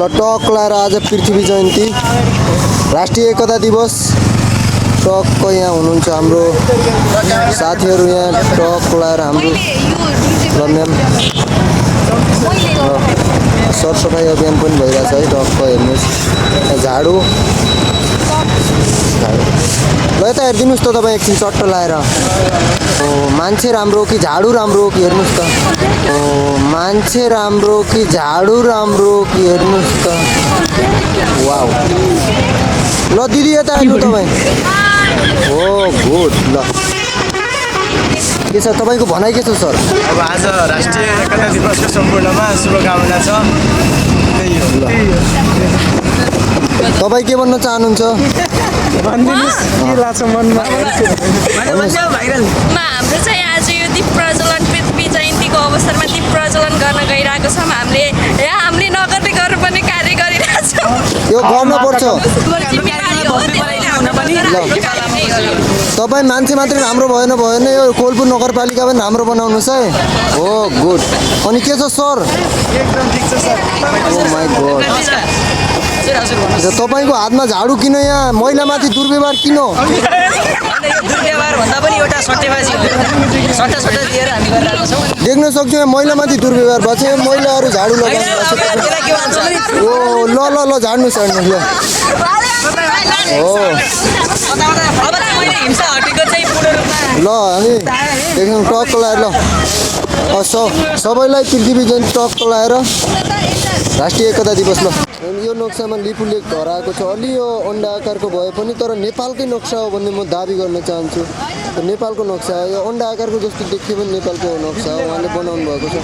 ल टक लाएर आज पृथ्वी जयन्ती राष्ट्रिय एकता दिवस टक्क यहाँ हुनुहुन्छ हाम्रो साथीहरू यहाँ टक लाएर हाम्रो म्याम सरसफाइ अभियान पनि भइरहेछ है टक्क हेर्नुहोस् झाडु ल यता हेरिदिनुहोस् त तपाईँ एकछिन चट्ट लाएर मान्छे राम्रो कि झाडु राम्रो कि हेर्नुहोस् त मान्छे राम्रो कि झाडु राम्रो कि हेर्नुहोस् त वाउ ल दिदी यता हेर्नु तपाईँ हो गुड ल के छ तपाईँको भनाइ के छ सर अब आज राष्ट्रिय एकता दिवसको सम्पूर्णमा शुभकामना छ त्यही हो ल तपाईँ के भन्न चाहनुहुन्छ भनिदिनुहोस् के लाग्छ मनमा हाम्रो चाहिँ आज यो दीप प्रज्वलन पृथ्वी जयन्तीको अवसरमा दीप प्रज्वलन गर्न गइरहेको छौँ हामीले नगर्ने गर्नुपर्ने कार्य गरिरहेछौँ यो गर्नुपर्छ जिम्मेवारी हो तपाईँ मान्छे मात्रै राम्रो भएन यो कोलपुर नगरपालिका पनि राम्रो बनाउनुहोस् है हो गुड अनि के छ सर एकदम ठिक छ सर ओ माई गॉड तपाईँको हातमा झाडु किन यहाँ महिलामाथि दुर्व्यवहार किन दुर्व्यवहार भन्दा पनि एउटा सट्टेबाजी हो सट्टा दिएर हामी गरिरहेको छौँ देख्न सक्छौँ यहाँ महिलामाथि दुर्व्यवहार भएको छ महिलाहरू झाडु लगाउनु ओ ल ल ल झाड्नुहोस् ल हो ल हामी देख्छौँ टक्क लाएर ल सबैलाई पृथ्वी जयन्ती टक्क लाएर राष्ट्रिय एकता दिवस ल यो नक्सामा लिपु लेक धराएको छ अलि यो अन्डा आकारको भए पनि तर नेपालकै नक्सा हो भन्ने म दाबी गर्न चाहन्छु नेपालको नक्सा हो यो अन्डा आकारको जस्तो देखियो पनि नेपालको नक्सा हो उहाँले बनाउनु भएको छ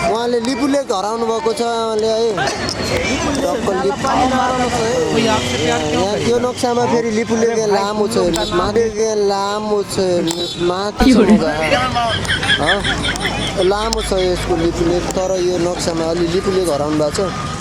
उहाँले लिपु लेक हराउनु भएको छ उहाँले है यहाँ यो नक्सामा फेरि लिपु लेक लामो छ हेर्नुहोस् माथि लामो छ हेर्नुहोस् माथि लामो छ यसको लिपु लेक तर यो नक्सामा अलि लिपु लेक हराउनु भएको छ